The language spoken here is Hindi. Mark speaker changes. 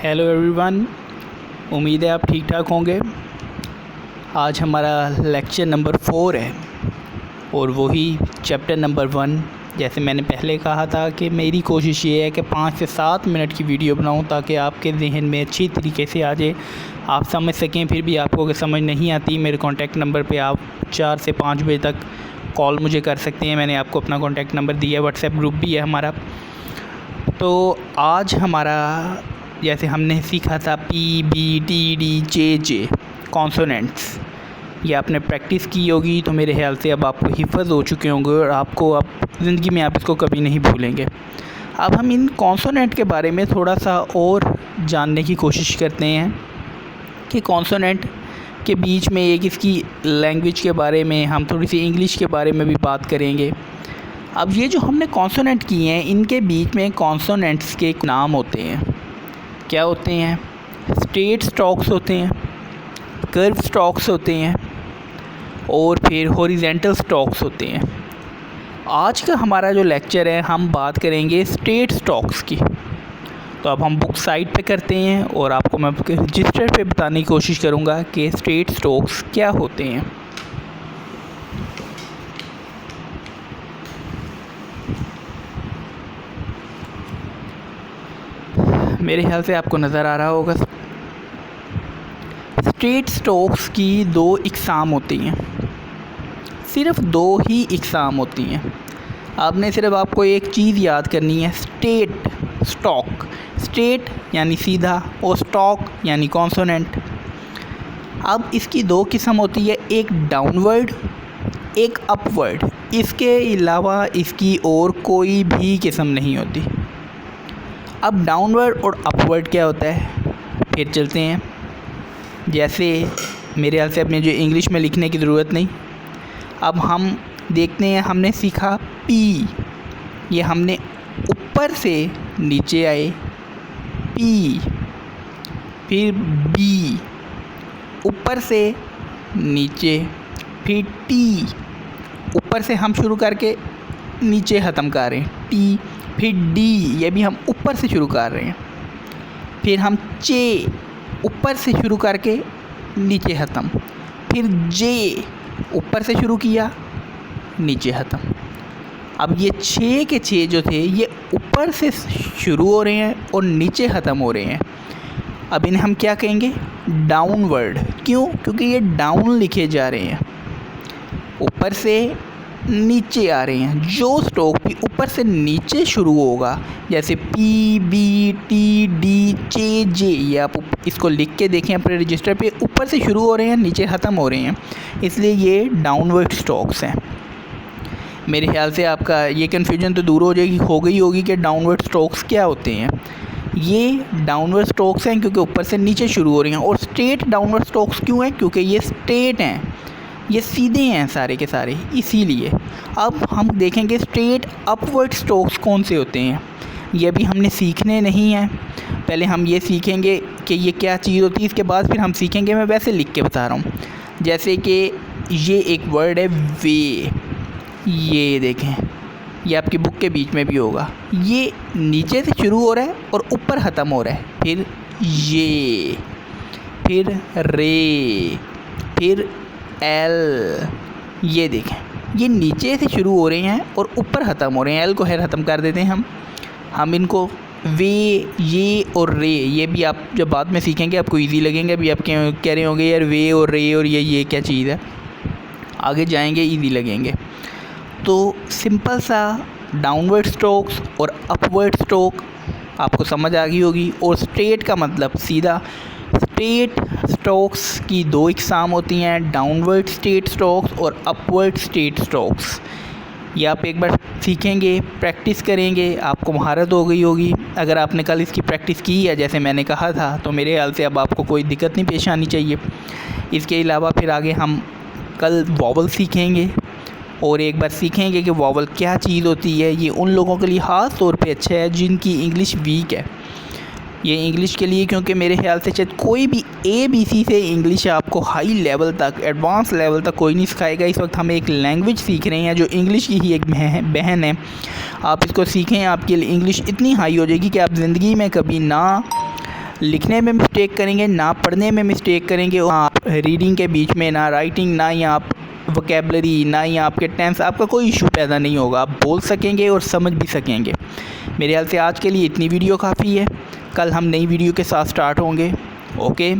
Speaker 1: हेलो एवरीवन, उम्मीद है आप ठीक ठाक होंगे। आज हमारा लेक्चर नंबर 4 है और वही चैप्टर नंबर 1। जैसे मैंने पहले कहा था कि मेरी कोशिश ये है कि 5 से 7 मिनट की वीडियो बनाऊं ताकि आपके जहन में अच्छी तरीके से आ जाए, आप समझ सकें। फिर भी आपको अगर समझ नहीं आती, मेरे कॉन्टैक्ट नंबर पे आप 4 से 5 बजे तक कॉल मुझे कर सकते हैं। मैंने आपको अपना कॉन्टैक्ट नंबर दिया है, व्हाट्सएप ग्रुप भी है हमारा। तो आज हमारा जैसे हमने सीखा था पी, बी, टी, डी, जे कॉन्सोनेंट्स, ये आपने प्रैक्टिस की होगी तो मेरे ख्याल से अब आपको हिफ़्ज़ हो चुके होंगे और आपको अब ज़िंदगी में आप इसको कभी नहीं भूलेंगे। अब हम इन कॉन्सोनेंट के बारे में थोड़ा सा और जानने की कोशिश करते हैं कि कॉन्सोनेंट के बीच में एक इसकी लैंग्वेज के बारे में, हम थोड़ी सी इंग्लिश के बारे में भी बात करेंगे। अब ये जो हमने कॉन्सोनेंट किए हैं, इनके बीच में कॉन्सोनेंट्स के नाम होते हैं। क्या होते हैं? स्ट्रेट स्टॉक्स होते हैं, कर्व स्टॉक्स होते हैं और फिर हॉरिजेंटल स्टॉक्स होते हैं। आज का हमारा जो लेक्चर है, हम बात करेंगे स्ट्रेट स्टॉक्स की। तो अब हम बुक साइट पे करते हैं और आपको मैं रजिस्टर पे बताने की कोशिश करूँगा कि स्ट्रेट स्टॉक्स क्या होते हैं। मेरे ख्याल से आपको नज़र आ रहा होगा। स्ट्रेट स्टॉक्स की 2 इकसाम होती हैं, सिर्फ 2 ही इकसाम होती हैं। आपने सिर्फ आपको एक चीज़ याद करनी है, स्ट्रेट स्टॉक। स्ट्रेट यानी सीधा और स्टॉक यानी कॉन्सोनेंट। अब इसकी 2 किस्म होती है, एक डाउनवर्ड, एक अपवर्ड। इसके अलावा इसकी और कोई भी किस्म नहीं होती। अब डाउनवर्ड और अपवर्ड क्या होता है, फिर चलते हैं। जैसे मेरे ख्याल से अपने जो इंग्लिश में लिखने की ज़रूरत नहीं। अब हम देखते हैं, हमने सीखा पी, ये हमने ऊपर से नीचे आए, पी। फिर बी, ऊपर से नीचे। फिर टी, ऊपर से हम शुरू करके नीचे ख़त्म कर रहे हैं, टी। फिर डी, ये भी हम ऊपर से शुरू कर रहे हैं। फिर हम चे, ऊपर से शुरू करके नीचे ख़त्म। फिर जे, ऊपर से शुरू किया नीचे ख़त्म। अब ये 6 के 6 जो थे, ये ऊपर से शुरू हो रहे हैं और नीचे ख़त्म हो रहे हैं। अब इन्हें हम क्या कहेंगे? डाउनवर्ड। क्यों? क्योंकि ये डाउन लिखे जा रहे हैं, ऊपर से नीचे आ रहे हैं। जो स्टॉक भी ऊपर से नीचे शुरू होगा, जैसे पी, बी, टी, डी, जे, जे, ये आप इसको लिख के देखें अपने रजिस्टर पे, ऊपर से शुरू हो रहे हैं, नीचे ख़त्म हो रहे हैं, इसलिए ये डाउनवर्ड स्टॉक्स हैं। मेरे ख्याल से आपका ये कन्फ्यूजन तो दूर हो गई होगी कि डाउनवर्ड स्टॉक्स क्या होते हैं। ये डाउनवर्ड स्टॉक्स हैं क्योंकि ऊपर से नीचे शुरू हो रही हैं। और स्ट्रेट डाउनवर्ड स्टॉक्स क्यों हैं? क्योंकि ये स्ट्रेट हैं, ये सीधे हैं सारे के सारे, इसीलिए। अब हम देखेंगे स्ट्रेट अपवर्ड स्टॉक्स कौन से होते हैं। ये भी हमने सीखने नहीं हैं, पहले हम ये सीखेंगे कि ये क्या चीज़ होती है, इसके बाद फिर हम सीखेंगे। मैं वैसे लिख के बता रहा हूँ। जैसे कि ये एक वर्ड है वे, ये देखें, ये आपकी बुक के बीच में भी होगा। ये नीचे से शुरू हो रहा है और ऊपर ख़त्म हो रहा है। फिर ये, फिर रे, फिर एल, ये देखें, ये नीचे से शुरू हो रहे हैं और ऊपर ख़त्म हो रहे हैं। एल को है ख़त्म कर देते हैं हम इनको वे, ये और रे, ये भी आप जब बाद में सीखेंगे आपको इजी लगेंगे। अभी आप कह रहे होंगे यार वे और रे और ये क्या चीज़ है, आगे जाएंगे इजी लगेंगे। तो सिंपल सा डाउनवर्ड स्ट्रोक्स और अपवर्ड स्ट्रोक आपको समझ आ गई होगी। और स्ट्रेट का मतलब सीधा। स्ट्रेट स्ट्रोक्स की 2 इकसाम होती हैं, डाउनवर्ड स्ट्रेट स्ट्रोक्स और अपवर्ड स्ट्रेट स्ट्रोक्स। ये आप एक बार सीखेंगे, प्रैक्टिस करेंगे, आपको महारत हो गई होगी। अगर आपने कल इसकी प्रैक्टिस की है जैसे मैंने कहा था, तो मेरे ख्याल से अब आपको कोई दिक्कत नहीं पेश आनी चाहिए। इसके अलावा फिर आगे हम कल वॉवल सीखेंगे और एक बार सीखेंगे कि वॉवल क्या चीज़ होती है। ये उन लोगों के लिए ख़ास तौर पे अच्छा है जिनकी इंग्लिश वीक है। ये इंग्लिश के लिए, क्योंकि मेरे ख्याल से शायद कोई भी ABC से इंग्लिश आपको हाई लेवल तक, एडवांस लेवल तक कोई नहीं सिखाएगा। इस वक्त हम एक लैंग्वेज सीख रहे हैं जो इंग्लिश की ही एक बहन है। आप इसको सीखें, आपके लिए इंग्लिश इतनी हाई हो जाएगी कि आप ज़िंदगी में कभी ना लिखने में मिस्टेक करेंगे, ना पढ़ने में मिस्टेक करेंगे। आप रीडिंग के बीच में ना राइटिंग, ना ही आप वोकेबलरी, ना ही आपके टेंस, आपका कोई इशू पैदा नहीं होगा। आप बोल सकेंगे और समझ भी सकेंगे। मेरे ख्याल से आज के लिए इतनी वीडियो काफ़ी है। कल हम नई वीडियो के साथ स्टार्ट होंगे। ओके।